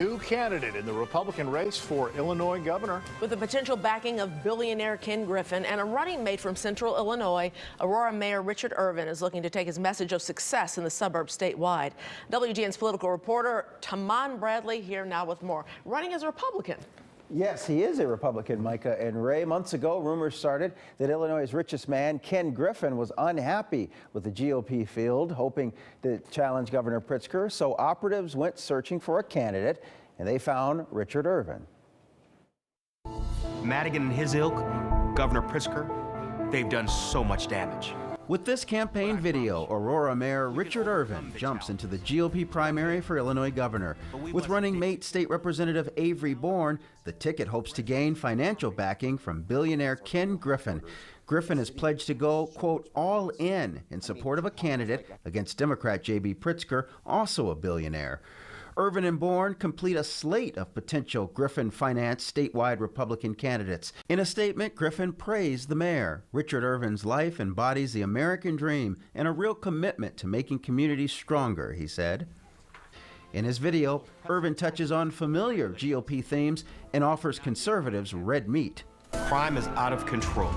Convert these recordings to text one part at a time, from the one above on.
New candidate in the Republican race for Illinois governor. With the potential backing of billionaire Ken Griffin and a running mate from Central Illinois, Aurora Mayor Richard Irvin is looking to take his message of success in the suburbs statewide. WGN's political reporter Taman Bradley here now with more. Running as a Republican. Yes, he is a Republican, Micah and Ray. Months ago, rumors started that Illinois' richest man, Ken Griffin, was unhappy with the GOP field, hoping to challenge Governor Pritzker. So operatives went searching for a candidate, and they found Richard Irvin. Madigan and his ilk, Governor Pritzker, they've done so much damage. With this campaign video, Aurora Mayor Richard Irvin jumps into the GOP primary for Illinois governor. With running mate State Representative Avery Bourne, the ticket hopes to gain financial backing from billionaire Ken Griffin. Griffin has pledged to go, quote, all in support of a candidate against Democrat J.B. Pritzker, also a billionaire. Irvin and Bourne complete a slate of potential Griffin-financed statewide Republican candidates. In a statement, Griffin praised the mayor. Richard Irvin's life embodies the American dream and a real commitment to making communities stronger, he said. In his video, Irvin touches on familiar GOP themes and offers conservatives red meat. Crime is out of control.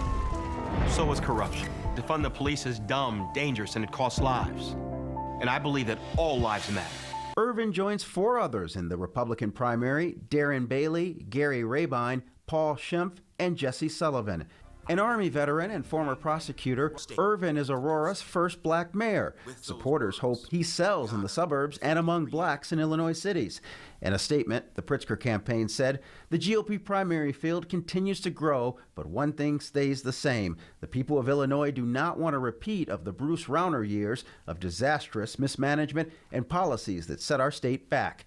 So is corruption. Defund the police is dumb, dangerous, and it costs lives. And I believe that all lives matter. Irvin joins four others in the Republican primary: Darren Bailey, Gary Rabine, Paul Schimpf, and Jesse Sullivan. An Army veteran and former prosecutor, Irvin is Aurora's first black mayor. Supporters hope he sells in the suburbs and among blacks in Illinois cities. In a statement, the Pritzker campaign said, the GOP primary field continues to grow, but one thing stays the same. The people of Illinois do not want a repeat of the Bruce Rauner years of disastrous mismanagement and policies that set our state back.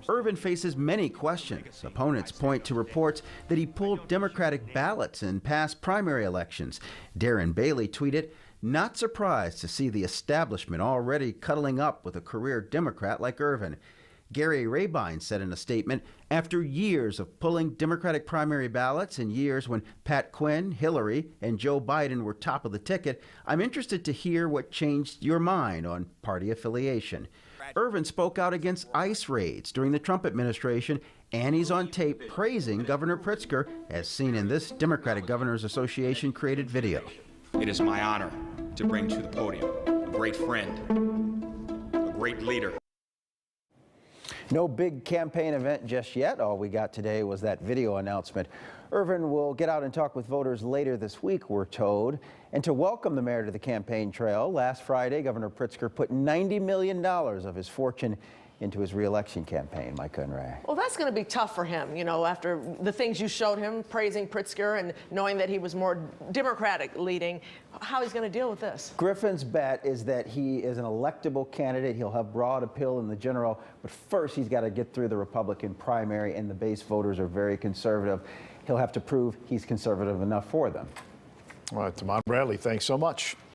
Irvin faces many questions. Opponents point to reports that he pulled Democratic ballots in past primary elections. Darren Bailey tweeted, not surprised to see the establishment already cuddling up with a career Democrat like Irvin. Gary Rabine said in a statement, after years of pulling Democratic primary ballots and years when Pat Quinn, Hillary, and Joe Biden were top of the ticket, I'm interested to hear what changed your mind on party affiliation. Irvin spoke out against ICE raids during the Trump administration, and he's on tape praising Governor Pritzker, as seen in this Democratic Governors Association created video. It is my honor to bring to the podium a great friend, a great leader. No big campaign event just yet. All we got today was that video announcement. Irvin will get out and talk with voters later this week, we're told. And to welcome the mayor to the campaign trail, last Friday, Governor Pritzker put $90 million of his fortune into his reelection campaign. Micah and Ray. Well, that's going to be tough for him, you know, after the things you showed him, praising Pritzker and knowing that he was more Democratic leading. How he's going to deal with this? Griffin's bet is that he is an electable candidate. He'll have broad appeal in the general, but first he's got to get through the Republican primary, and the base voters are very conservative. He'll have to prove he's conservative enough for them. All right, Taman Bradley, thanks so much.